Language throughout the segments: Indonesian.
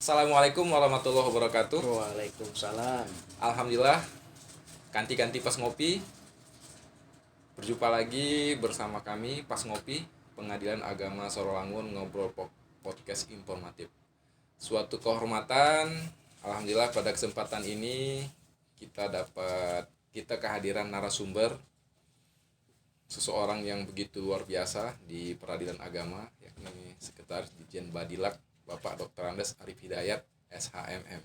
Assalamualaikum warahmatullahi wabarakatuh. Waalaikumsalam. Alhamdulillah, kanti-kanti pas ngopi. Berjumpa lagi bersama kami pas ngopi Pengadilan Agama Sorolangun ngobrol podcast informatif. Suatu kehormatan, alhamdulillah pada kesempatan ini kita kehadiran narasumber seseorang yang begitu luar biasa di peradilan agama, yakni Sekretaris Ditjen Badilak Bapak Dr. Andes Arif Hidayat SHMM.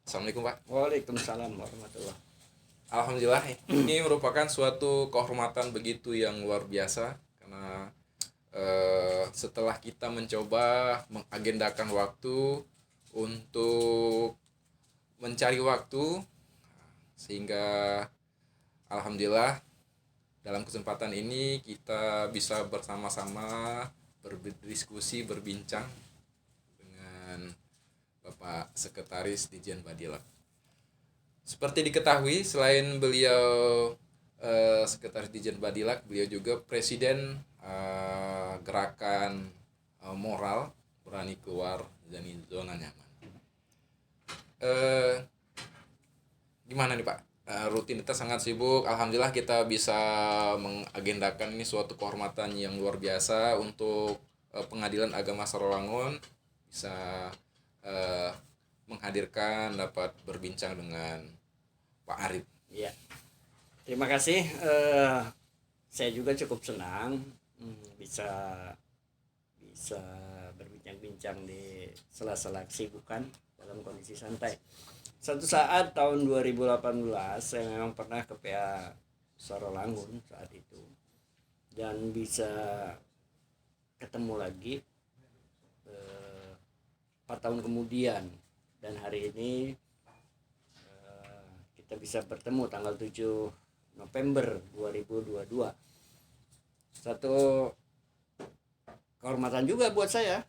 Assalamualaikum Pak. Waalaikumsalam warahmatullah. Alhamdulillah, ini merupakan suatu kehormatan begitu yang luar biasa karena setelah kita mencoba mengagendakan waktu untuk mencari waktu, sehingga alhamdulillah dalam kesempatan ini kita bisa bersama-sama berdiskusi, berbincang dengan Bapak Sekretaris Ditjen Badilak. Seperti diketahui, selain beliau Sekretaris Ditjen Badilak, beliau juga Presiden Gerakan Moral Berani Keluar dari Zona Nyaman. Gimana nih Pak? Rutinitas sangat sibuk. Alhamdulillah kita bisa mengagendakan ini suatu kehormatan yang luar biasa untuk Pengadilan Agama Sorolangun bisa menghadirkan, dapat berbincang dengan Pak Arif. Ya, terima kasih. Saya juga cukup senang bisa berbincang-bincang di sela-sela kesibukan dalam kondisi santai. Satu saat tahun 2018 saya memang pernah ke PA Sorolangun saat itu, dan bisa ketemu lagi 4 tahun kemudian, dan hari ini kita bisa bertemu tanggal 7 November 2022. Satu kehormatan juga buat saya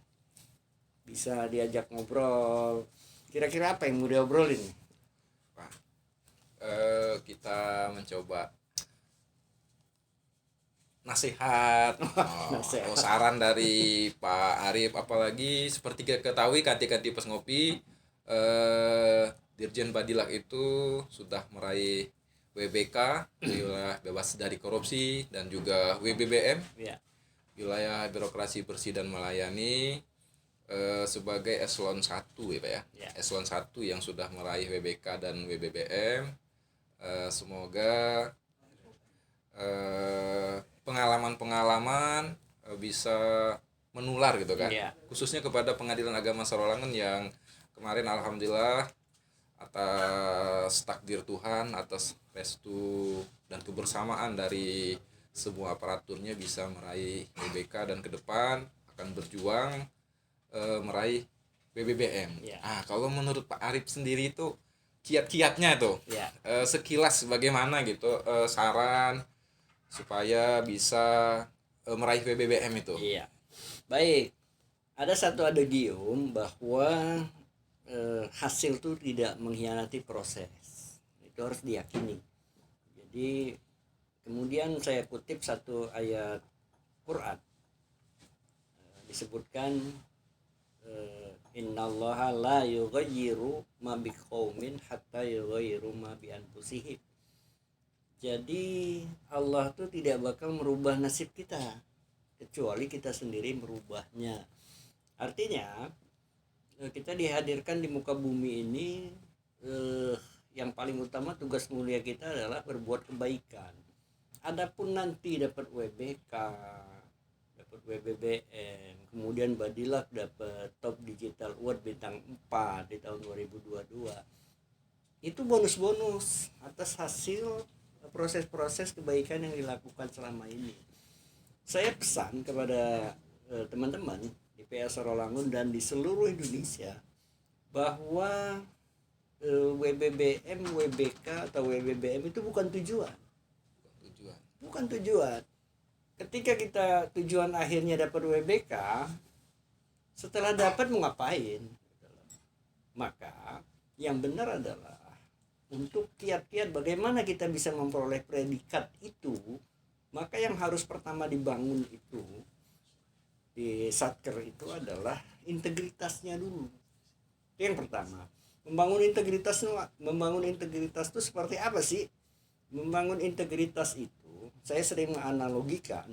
bisa diajak ngobrol. Kira-kira apa yang mau diobrolin? Pak, kita mencoba nasihat, Nasihat. saran dari Pak Arif, apalagi seperti kita ketahui kanti-kanti pas ngopi, Dirjen Badilak itu sudah meraih WBK, wilayah bebas dari korupsi, dan juga WBBM, Ya. wilayah birokrasi bersih dan melayani, sebagai eselon 1 ya Pak ya. Ya. Eselon 1 yang sudah meraih WBK dan WBBM. Semoga pengalaman-pengalaman bisa menular gitu kan. Ya. Khususnya kepada Pengadilan Agama Sorolangun yang kemarin alhamdulillah atas takdir Tuhan, atas restu dan kebersamaan dari semua aparaturnya bisa meraih WBK dan ke depan akan berjuang meraih BBBM. Ya. Kalau menurut Pak Arif sendiri itu kiat-kiatnya tuh, Ya. sekilas bagaimana gitu, saran supaya bisa meraih BBBM itu. Iya. Baik. Ada satu adagium bahwa hasil itu tidak mengkhianati proses. Itu harus diyakini. Jadi kemudian saya kutip satu ayat Quran. Disebutkan innallaha la yughayyiru ma biqaumin hatta yughayyiru ma bi anfusihim. Jadi Allah tuh tidak bakal merubah nasib kita kecuali kita sendiri merubahnya. Artinya kita dihadirkan di muka bumi ini, yang paling utama tugas mulia kita adalah berbuat kebaikan. Adapun nanti dapat WBK, dapat WBBM, kemudian Badilak dapat Top Digital Award bintang 4 di tahun 2022. Itu bonus-bonus atas hasil proses-proses kebaikan yang dilakukan selama ini. Saya pesan kepada teman-teman di PA Sorolangun dan di seluruh Indonesia bahwa WBBM, WBK atau WBBM itu bukan tujuan. Bukan tujuan. Ketika kita tujuan akhirnya dapat WBK, setelah dapat mau ngapain? Maka yang benar adalah untuk kiat-kiat bagaimana kita bisa memperoleh predikat itu. Maka yang harus pertama dibangun itu di Satker itu adalah integritasnya dulu. Itu yang pertama. Membangun integritas itu seperti apa sih? Membangun integritas itu, saya sering menganalogikan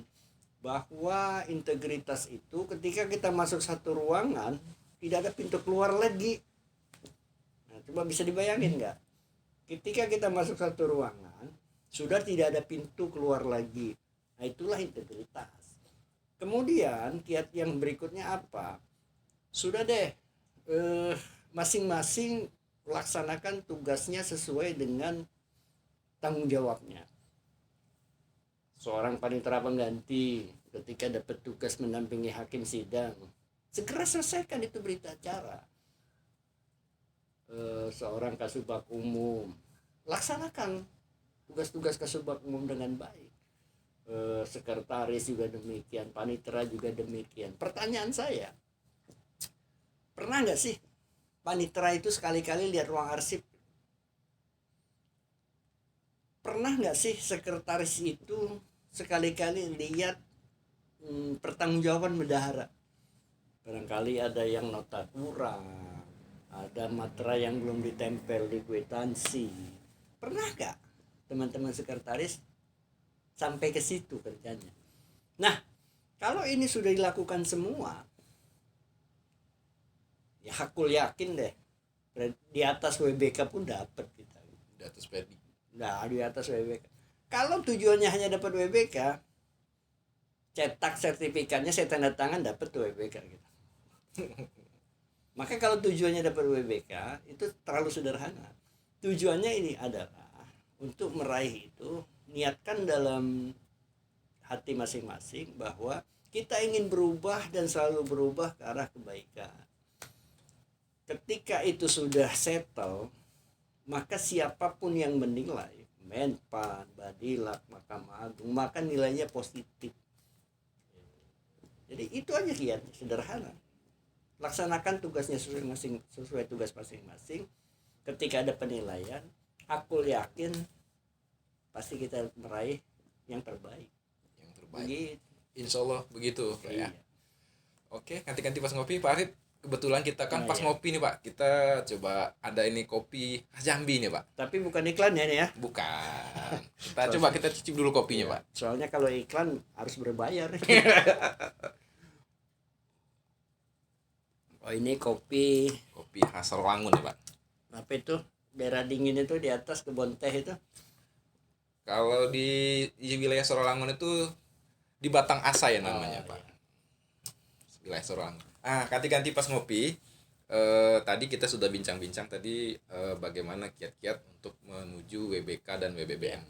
bahwa integritas itu ketika kita masuk satu ruangan tidak ada pintu keluar lagi. Nah, coba bisa dibayangin nggak? Ketika kita masuk satu ruangan sudah tidak ada pintu keluar lagi. Nah, itulah integritas. Kemudian kiat yang berikutnya apa? Sudah deh, masing-masing laksanakan tugasnya sesuai dengan tanggung jawabnya. Seorang panitera pengganti ketika dapat tugas mendampingi hakim sidang, segera selesaikan itu berita acara. Seorang kasubag umum, laksanakan tugas-tugas kasubag umum dengan baik. Sekretaris juga demikian, panitera juga demikian. Pertanyaan saya, pernah nggak sih panitera itu sekali-kali lihat ruang arsip? Pernah nggak sih sekretaris itu sekali-kali lihat pertanggungjawaban bendahara? Barangkali ada yang nota kurang, ada materai yang belum ditempel di kwitansi. Pernah nggak teman-teman sekretaris sampai ke situ kerjanya? Nah, kalau ini sudah dilakukan semua, ya hakul yakin deh di atas WBK pun dapat kita. Di atas Perdi. Nah, di atas WBK. Kalau tujuannya hanya dapat WBK, cetak sertifikatnya saya tanda tangan dapat tuh WBK gitu. Maka kalau tujuannya dapat WBK itu terlalu sederhana. Tujuannya ini adalah untuk meraih itu, niatkan dalam hati masing-masing bahwa kita ingin berubah dan selalu berubah ke arah kebaikan. Ketika itu sudah settle, maka siapapun yang menilai, Menpan, Badilak, Mahkamah Agung, maka nilainya positif. Jadi itu aja kiatnya, sederhana. Laksanakan tugasnya sesuai tugas masing-masing. Ketika ada penilaian, aku yakin pasti kita meraih yang terbaik. Yang terbaik. Begitu. Insya Allah begitu Pak ya. Iya. Oke, ganti-ganti pas ngopi Pak Arif. Kebetulan kita kan Nah, pas iya. ngopi nih Pak. Kita coba ada ini kopi khas Jambi nih Pak. Tapi bukan iklan ya nih ya. Bukan. Kita cicip dulu kopinya Iya. Pak. Soalnya kalau iklan harus berbayar. Oh, ini kopi Kopi khas Rawangun nih Pak. apa itu? Daerah dingin itu di atas kebun teh itu. Kalau di wilayah Sorolangun itu di Batang Asa ya namanya Pak. Iya. Wilayah Sorolangun. Ganti-ganti pas ngopi. Tadi kita sudah bincang-bincang tadi bagaimana kiat-kiat untuk menuju WBK dan WBBM.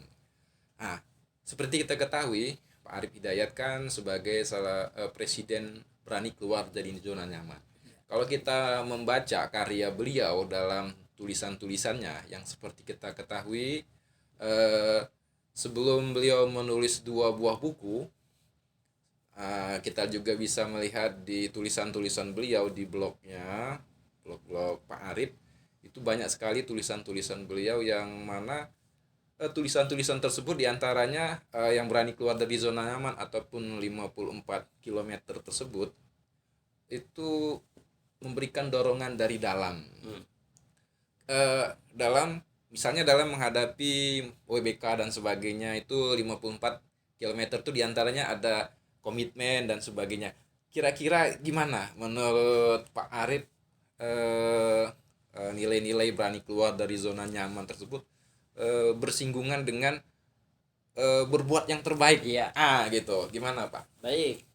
Seperti kita ketahui, Pak Arif Hidayat kan sebagai salah presiden berani keluar dari zona nyaman. Kalau kita membaca karya beliau dalam tulisan-tulisannya yang seperti kita ketahui, sebelum beliau menulis 2 buah buku, kita juga bisa melihat di tulisan-tulisan beliau di blog Pak Arif, itu banyak sekali tulisan-tulisan beliau yang mana tulisan-tulisan tersebut diantaranya yang berani keluar dari zona nyaman ataupun 54 km tersebut itu memberikan dorongan dari dalam. Misalnya dalam menghadapi WBK dan sebagainya itu 54 km itu diantaranya ada komitmen dan sebagainya. Kira-kira gimana menurut Pak Arif nilai-nilai berani keluar dari zona nyaman tersebut bersinggungan dengan berbuat yang terbaik? Iya. Gitu. Gimana Pak? Baik.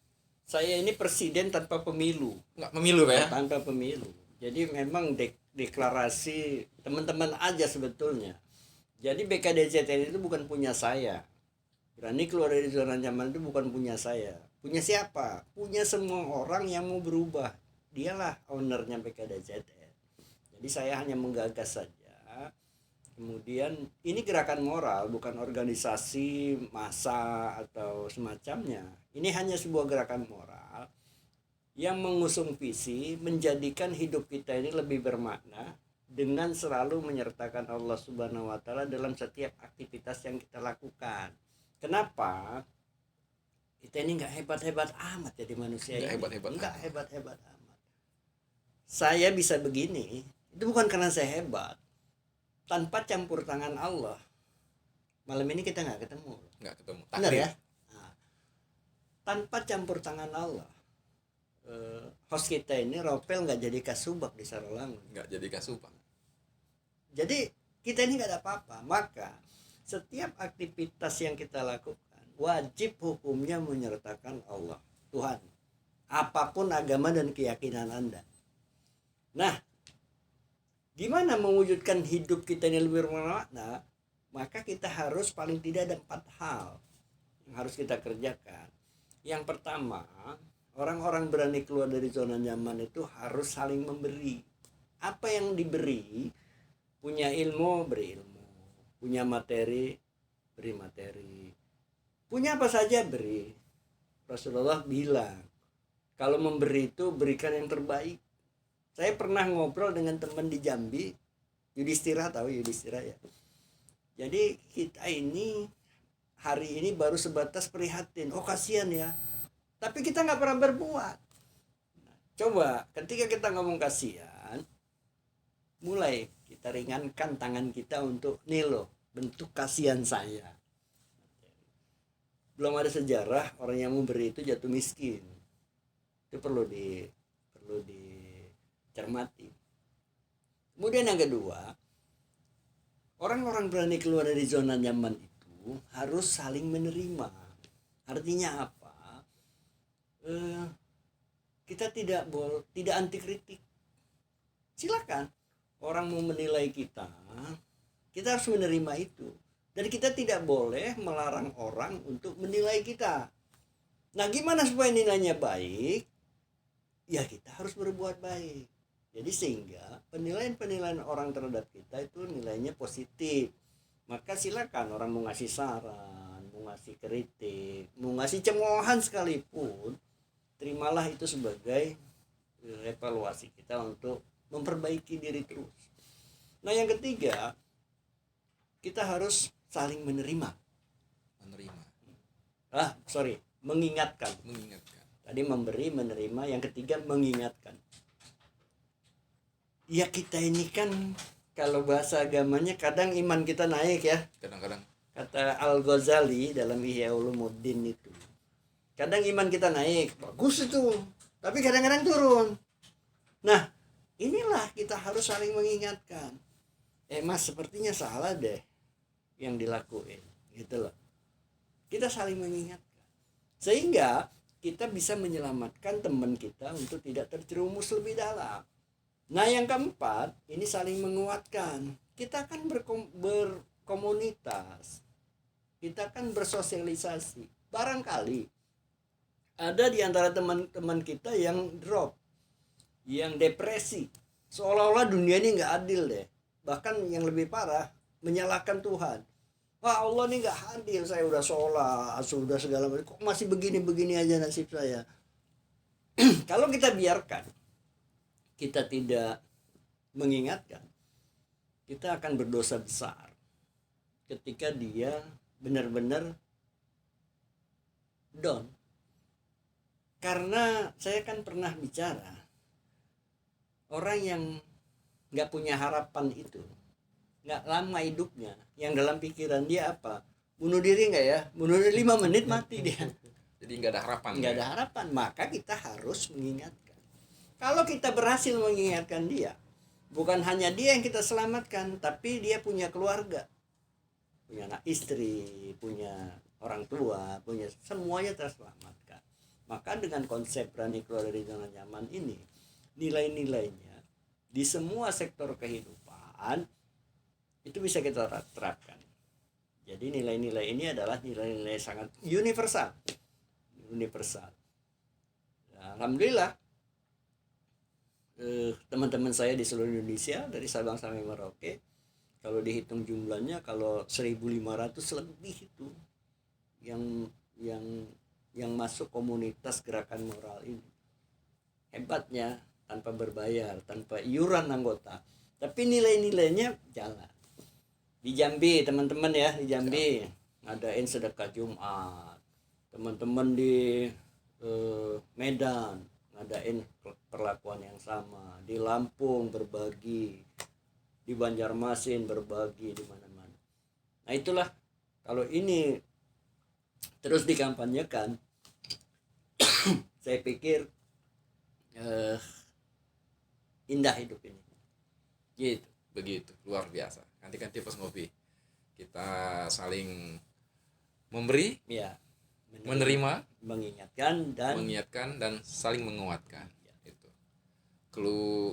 Saya ini presiden tanpa pemilu. Nggak memilu Pak ya? Tanpa pemilu. Jadi memang deklarasi teman-teman aja sebetulnya. Jadi BKDZN itu bukan punya saya. Berani keluar dari zona nyaman itu bukan punya saya. Punya siapa? Punya semua orang yang mau berubah. Dialah ownernya BKDZN. Jadi saya hanya menggagas saja. Kemudian ini gerakan moral, bukan organisasi massa atau semacamnya. Ini hanya sebuah gerakan moral yang mengusung visi menjadikan hidup kita ini lebih bermakna dengan selalu menyertakan Allah Subhanahu wa taala dalam setiap aktivitas yang kita lakukan. Kenapa? Kita ini nggak hebat-hebat amat jadi manusia. Nggak ini. hebat-hebat Nggak amat. hebat-hebat amat. saya bisa begini itu bukan karena saya hebat. Tanpa campur tangan Allah, malam ini kita nggak ketemu. Nggak ketemu. Benar Takdir. ya? Nah, tanpa campur tangan Allah, host kita ini Ropel nggak jadi kasubag di Sarolangun. Nggak jadi kasupan. Jadi kita ini nggak ada apa-apa. Maka setiap aktivitas yang kita lakukan wajib hukumnya menyertakan Allah, Tuhan. Apapun agama dan keyakinan Anda. Nah, gimana mewujudkan hidup kita ini lebih bermakna? Maka kita harus paling tidak ada 4 hal yang harus kita kerjakan. Yang pertama, orang-orang berani keluar dari zona nyaman itu harus saling memberi. Apa yang diberi, punya ilmu, beri ilmu. Punya materi, beri materi. Punya apa saja, beri. Rasulullah bilang, kalau memberi itu berikan yang terbaik. Saya pernah ngobrol dengan teman di Jambi, Yudhistira, tahu Yudhistira ya. Jadi kita ini hari ini baru sebatas prihatin, oh kasihan ya. Tapi kita nggak pernah berbuat. Coba ketika kita ngomong kasihan, mulai kita ringankan tangan kita untuk nih loh, bentuk kasihan saya. Belum ada sejarah orang yang memberi itu jatuh miskin. Itu perlu dicermati. Kemudian yang kedua, orang-orang berani keluar dari zona nyaman itu harus saling menerima. Artinya apa? Kita tidak anti kritik. Silakan. Orang mau menilai kita harus menerima itu. Dan kita tidak boleh melarang orang untuk menilai kita. Nah, gimana supaya nilainya baik? Ya kita harus berbuat baik. Jadi sehingga penilaian orang terhadap kita itu nilainya positif. Maka silakan orang mau ngasih saran, mau ngasih kritik, mau ngasih cemoohan sekalipun, terimalah itu sebagai evaluasi kita untuk memperbaiki diri terus. Nah, yang ketiga, kita harus saling menerima. Mengingatkan. Tadi memberi, menerima, yang ketiga mengingatkan. Ya kita ini kan kalau bahasa agamanya kadang iman kita naik ya. Kadang-kadang. Kata Al-Ghazali dalam Ihya Ulumuddin itu. Kadang iman kita naik, bagus itu. Tapi kadang-kadang turun. Nah, inilah kita harus saling mengingatkan. Mas sepertinya salah deh yang dilakuin, gitu loh. Kita saling mengingatkan. Sehingga kita bisa menyelamatkan teman kita untuk tidak terjerumus lebih dalam. Nah, yang keempat, ini saling menguatkan. Kita kan berkomunitas. Kita kan bersosialisasi. Barangkali ada di antara teman-teman kita yang drop, yang depresi. Seolah-olah dunia ini nggak adil deh. Bahkan yang lebih parah, menyalahkan Tuhan. Wah, Allah ini nggak adil, saya udah sholat, sudah segala macam, kok masih begini-begini aja nasib saya. Kalau kita biarkan, kita tidak mengingatkan, kita akan berdosa besar ketika dia benar-benar down. Karena saya kan pernah bicara, orang yang nggak punya harapan itu nggak lama hidupnya. Yang dalam pikiran dia apa? Bunuh diri nggak ya? Bunuh diri 5 menit mati dia. Jadi nggak ada harapan. Nggak ada harapan. Maka kita harus mengingatkan. Kalau kita berhasil mengingatkan dia, bukan hanya dia yang kita selamatkan, tapi dia punya keluarga, punya anak istri, punya orang tua, punya semuanya terselamatkan. Maka dengan konsep berani keluar dari zona nyaman ini, nilai-nilainya di semua sektor kehidupan itu bisa kita terapkan. Jadi nilai-nilai ini adalah nilai-nilai sangat universal. Alhamdulillah teman-teman saya di seluruh Indonesia dari Sabang sampai Merauke, kalau dihitung jumlahnya, kalau 1.500 lebih itu yang masuk komunitas gerakan moral ini. Hebatnya tanpa berbayar, tanpa iuran anggota, tapi nilai-nilainya jalan. Di Jambi, teman-teman ya, di Jambi ngadain sedekah Jumat. Teman-teman di Medan ngadain perlakuan yang sama, di Lampung berbagi, di Banjarmasin berbagi, di mana-mana. Nah itulah, kalau ini terus dikampanyekan, saya pikir indah hidup ini. Gitu. Begitu, luar biasa. Ganti-ganti pas ngopi. Kita saling memberi, Ya, menerima, mengingatkan dan mengingatkan dan saling menguatkan. Itu.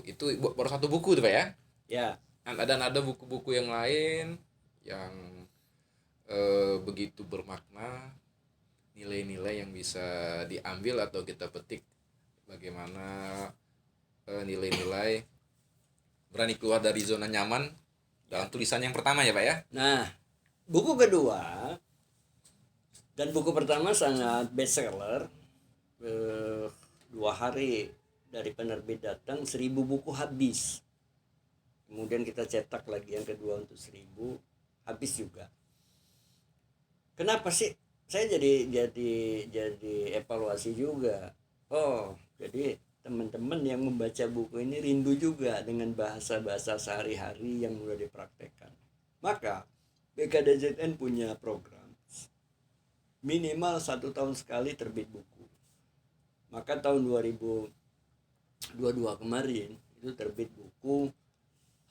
Itu baru satu buku tuh Pak ya. ya Dan ada buku-buku yang lain yang begitu bermakna, nilai-nilai yang bisa diambil atau kita petik bagaimana nilai-nilai berani keluar dari zona nyaman dalam tulisan yang pertama ya Pak ya. Nah, buku kedua dan buku pertama sangat bestseller. 2 hari dari penerbit datang 1.000 buku habis. Kemudian kita cetak lagi yang kedua untuk 1.000, habis juga. Kenapa sih? Saya jadi evaluasi juga. Oh, jadi teman-teman yang membaca buku ini rindu juga dengan bahasa-bahasa sehari-hari yang mulai dipraktekkan. Maka BKDZN punya program minimal 1 tahun sekali terbit buku. Maka tahun 2022 kemarin itu terbit buku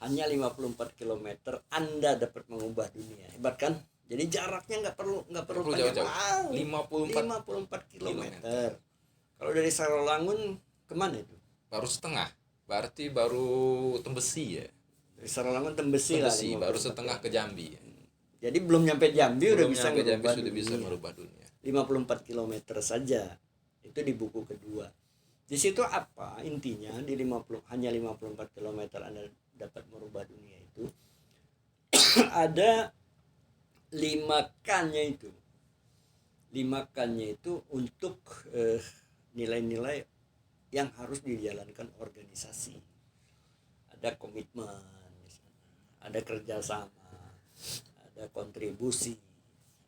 hanya 54 km Anda dapat mengubah dunia. Hebat kan? Jadi jaraknya nggak perlu jauh-jauh. 54 km. Kalau dari Sarawangun kemana itu? Baru setengah. Berarti baru Tembesi ya. Dari Sarawangun Tembesi lah. Tembesi baru setengah ke Jambi. Ya. Jadi belum nyampe Jambi udah bisa nyampe Jambi merubah sudah dunia. bisa merubah dunia. 54 km saja. Itu di buku kedua. Di situ apa intinya? Di hanya 54 km Anda dapat merubah dunia itu. Ada 5 kannya itu. 5 kannya itu untuk nilai-nilai yang harus dijalankan organisasi. Ada komitmen, ada kerjasama, ada kontribusi,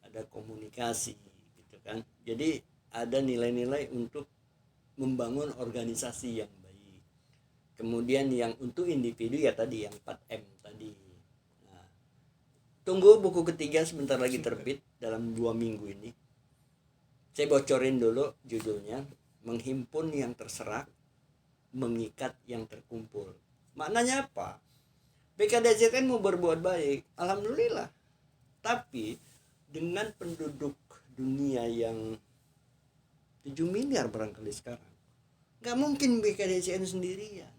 ada komunikasi, gitu kan. Jadi ada nilai-nilai untuk membangun organisasi yang baik. Kemudian yang untuk individu ya tadi yang 4M tadi. Nah, tunggu buku ketiga sebentar lagi terbit dalam 2 minggu ini. Saya bocorin dulu judulnya, menghimpun yang terserak, mengikat yang terkumpul. Maknanya apa? BKDZN mau berbuat baik, alhamdulillah. Tapi dengan penduduk dunia yang 7 miliar barangkali sekarang, nggak mungkin BKDZN sendirian.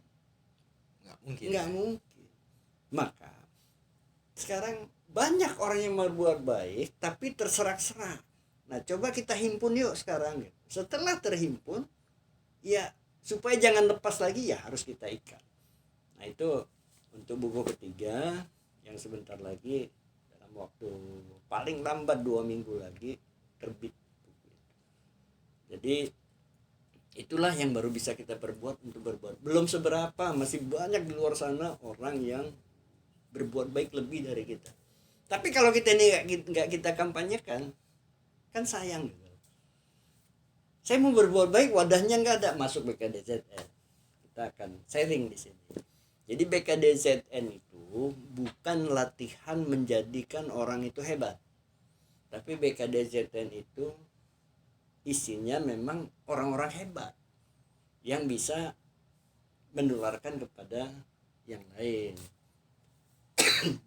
Nggak mungkin. Maka sekarang banyak orang yang berbuat baik tapi terserak-serak. Nah, coba kita himpun yuk sekarang. Setelah terhimpun, ya supaya jangan lepas lagi ya harus kita ikat. Nah, itu untuk buku ketiga yang sebentar lagi dalam waktu paling lambat 2 minggu lagi terbit. Jadi itulah yang baru bisa kita perbuat untuk berbuat. Belum seberapa, masih banyak di luar sana orang yang berbuat baik lebih dari kita. Tapi kalau kita ini nggak kita kampanyekan, kan sayang gitu. Saya mau berbuat baik, wadahnya nggak ada, masuk BKDZN. Kita akan sharing di sini. Jadi BKDZN itu bukan latihan menjadikan orang itu hebat, tapi BKDZN itu isinya memang orang-orang hebat yang bisa menularkan kepada yang lain.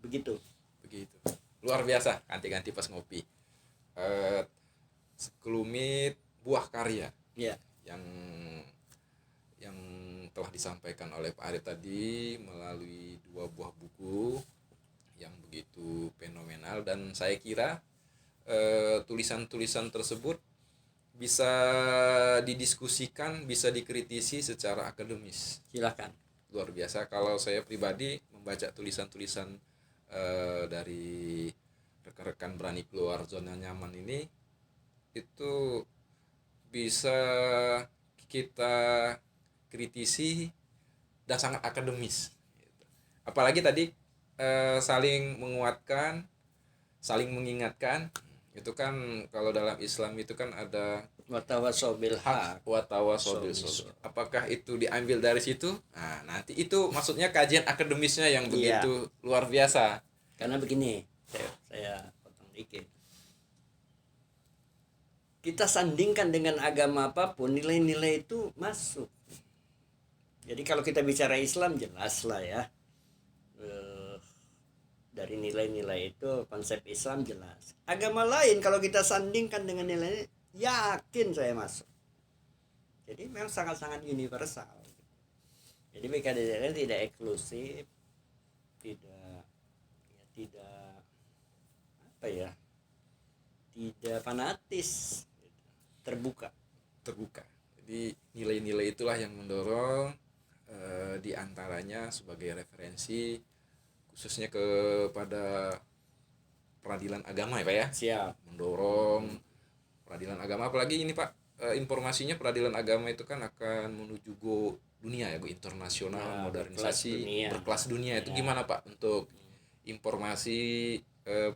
Begitu. Luar biasa, ganti-ganti pas ngopi. Sekelumit buah karya Ya. yang telah disampaikan oleh Pak Arif tadi melalui 2 buah buku yang begitu fenomenal, dan saya kira tulisan-tulisan tersebut bisa didiskusikan, bisa dikritisi secara akademis. Silakan. Luar biasa. Kalau saya pribadi membaca tulisan-tulisan dari rekan-rekan berani keluar zona nyaman ini, itu bisa kita kritisi dan sangat akademis. Apalagi tadi saling menguatkan, saling mengingatkan. Itu kan kalau dalam Islam itu kan ada Watawasau bil haq. wa tawasaw bil sabr. Apakah itu diambil dari situ? Nah, nanti itu maksudnya kajian akademisnya yang Iya. begitu luar biasa. Karena begini, saya potong dikit. Kita sandingkan dengan agama apapun, nilai-nilai itu masuk. Jadi kalau kita bicara Islam jelas lah ya. Dari nilai-nilai itu konsep Islam jelas. Agama lain kalau kita sandingkan dengan nilai, yakin saya masuk. Jadi memang sangat-sangat universal. Jadi PKDDR tidak eksklusif, tidak apa ya, tidak fanatis, terbuka. Jadi nilai-nilai itulah yang mendorong diantaranya sebagai referensi khususnya kepada peradilan agama ya Pak ya. Siap. Mendorong peradilan agama, apalagi ini Pak, informasinya peradilan agama itu kan akan menuju go dunia ya, go internasional, Ya, modernisasi, berkelas dunia. Itu Ya. gimana Pak untuk informasi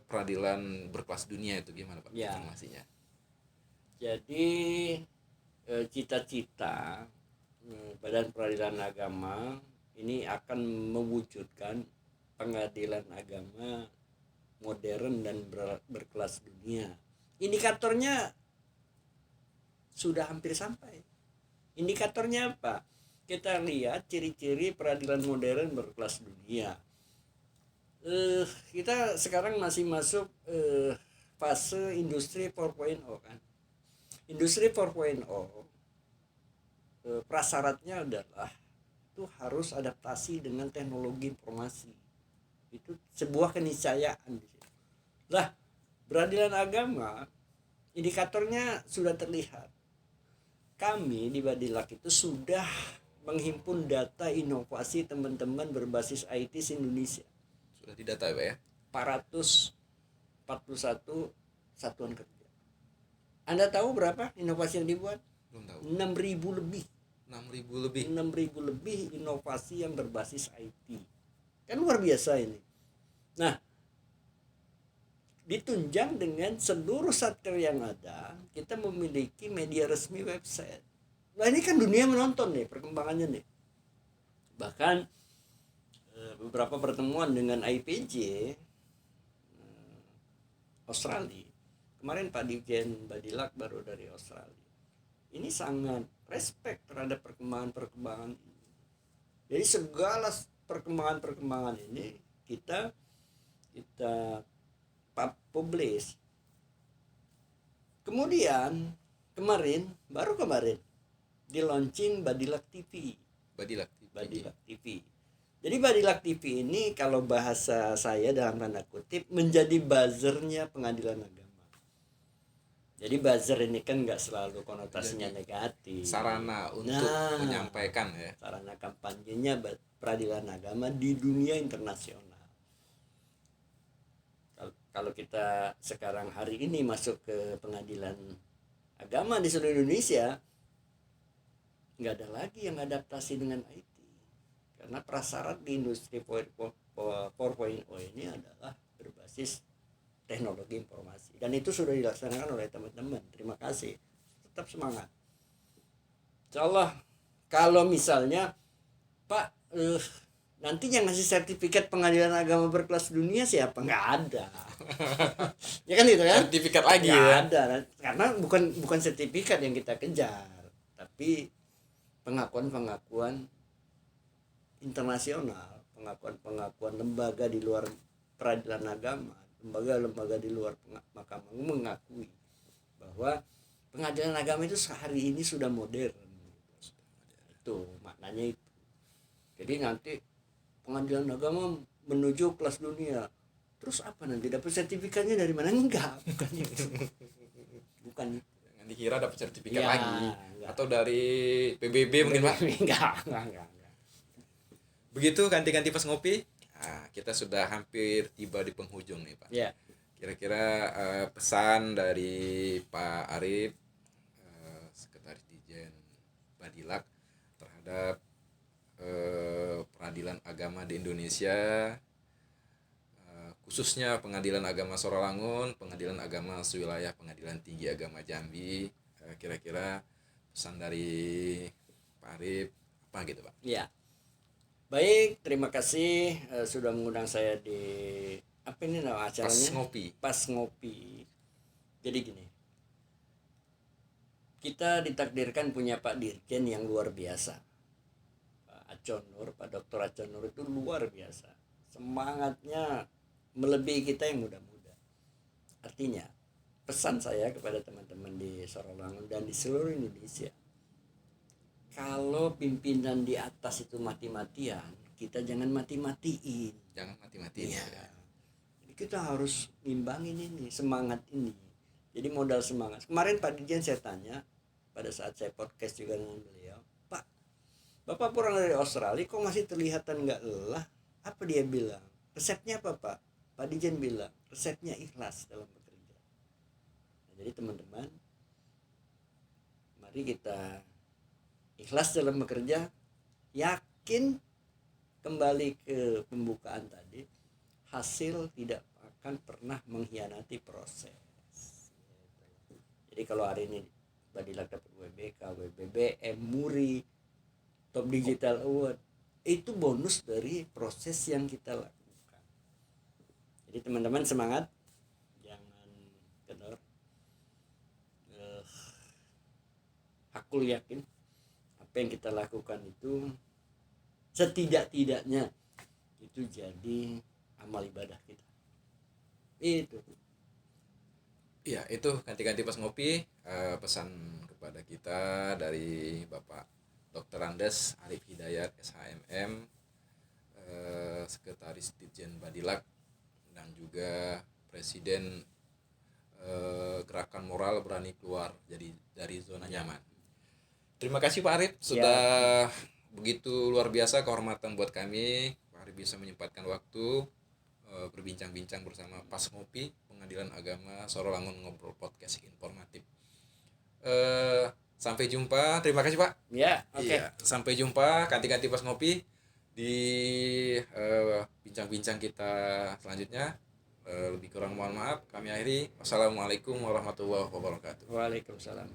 peradilan berkelas dunia itu gimana Pak Ya. informasinya? Jadi cita-cita Badan Peradilan Agama ini akan mewujudkan pengadilan agama modern dan berkelas dunia. Indikatornya sudah hampir sampai. Indikatornya apa? Kita lihat ciri-ciri peradilan modern berkelas dunia. Kita sekarang masih masuk fase industri 4.0 kan. Industri 4.0 prasyaratnya adalah itu harus adaptasi dengan teknologi informasi. Itu sebuah keniscayaan di situ. Lah, peradilan agama indikatornya sudah terlihat. Kami di Badilak itu sudah menghimpun data inovasi teman-teman berbasis IT Indonesia. Sudah didata ya Pak ya? 441 satuan kerja. Anda tahu berapa inovasi yang dibuat? Belum tahu. 6.000 lebih. 6.000 lebih. 6.000 lebih inovasi yang berbasis IT. Kan luar biasa ini. Nah, ditunjang dengan seluruh satker yang ada, kita memiliki media resmi website. Nah, ini kan dunia menonton nih perkembangannya nih. Bahkan beberapa pertemuan dengan IPJ Australia. Kemarin Pak Dirjen Badilak baru dari Australia. Ini sangat respect terhadap perkembangan ini. Jadi segala perkembangan ini kita publish. Kemudian baru kemarin di launching Badilak TV. Badilak TV. Jadi Badilak TV ini kalau bahasa saya dalam tanda kutip menjadi buzzernya pengadilan agama. Jadi buzzer ini kan nggak selalu konotasinya negatif. Sarana untuk menyampaikan ya. Sarana kampanyenya peradilan agama di dunia internasional. Kalau kita sekarang hari ini masuk ke pengadilan agama di seluruh Indonesia, nggak ada lagi yang adaptasi dengan IT. Karena prasyarat di industri 4.0 ini adalah berbasis teknologi informasi. Dan itu sudah dilaksanakan oleh teman-teman. Terima kasih. Tetap semangat. Insyaallah kalau misalnya Pak nanti yang ngasih sertifikat pengadilan agama berkelas dunia siapa? Nggak ada. Ya kan itu kan? Sertifikat lagi nggak ya. ada. Karena bukan sertifikat yang kita kejar, tapi pengakuan internasional, pengakuan lembaga di luar peradilan agama, lembaga di luar mahkamah mengakui bahwa pengadilan agama itu hari ini sudah modern. Itu maknanya itu. Jadi nanti pengadilan agama menuju kelas dunia. Terus apa nanti dapat sertifikatnya dari mana? Enggak, bukan itu. Bukan itu. Jangan dikira dapat sertifikat Ya, lagi. enggak. Atau dari PBB mungkin Pak. Enggak. Begitu ganti-ganti pas ngopi. Nah, kita sudah hampir tiba di penghujung nih Pak. Ya. Kira-kira pesan dari Pak Arif, Sekretaris Dirjen Badilak terhadap peradilan agama di Indonesia, khususnya Pengadilan Agama Sorolangun, Pengadilan Agama Sewilayah Pengadilan Tinggi Agama Jambi, Kira-kira pesan dari Pak Arif apa gitu Pak? Ya, baik, terima kasih sudah mengundang saya di apa ini nama Pas acaranya? ngopi. Pas ngopi. Jadi gini, kita ditakdirkan punya Pak Dirjen yang luar biasa. Pak Aconur, Pak Dr. Aconur itu luar biasa. Semangatnya melebihi kita yang muda-muda. Artinya, pesan saya kepada teman-teman di Sorolangun dan di seluruh Indonesia, kalau pimpinan di atas itu mati-matian, kita jangan mati-matiin. Jangan mati-matiin. Iya. Jadi kita harus ngimbangin ini, semangat ini. Jadi modal semangat. Kemarin Pak Dirjen saya tanya pada saat saya podcast juga dengan beliau, Pak, Bapak pulang dari Australia kok masih terlihatan nggak lelah? Apa dia bilang? Resepnya apa Pak? Pak Dirjen bilang, resepnya ikhlas dalam bekerja. Nah, jadi teman-teman, mari kita ikhlas dalam bekerja, yakin kembali ke pembukaan tadi, hasil tidak akan pernah mengkhianati proses. Jadi kalau hari ini Badilak dapat WBK, WBBM, Muri, Top Digital Award, itu bonus dari proses yang kita lakukan. Jadi teman-teman semangat, jangan kendor. Aku yakin apa yang kita lakukan itu setidak-tidaknya itu jadi amal ibadah kita. Itu. Iya, itu ganti-ganti pas ngopi, pesan kepada kita dari Bapak Dr. Andes Arif Hidayat SHMM, Sekretaris Ditjen Badilak dan juga Presiden Gerakan Moral Berani Keluar jadi dari Zona Nyaman. Terima kasih Pak Arif sudah begitu luar biasa kehormatan buat kami. Pak Arif bisa menyempatkan waktu berbincang-bincang bersama Pas Ngopi Pengadilan Agama Sorolangun Ngobrol Podcast informatif. Sampai jumpa. Terima kasih Pak. Ya, oke. Iya, sampai jumpa ganti-ganti Pas Ngopi di bincang-bincang kita selanjutnya. Lebih kurang mohon maaf. Kami akhiri. Wassalamualaikum warahmatullahi wabarakatuh. Waalaikumsalam.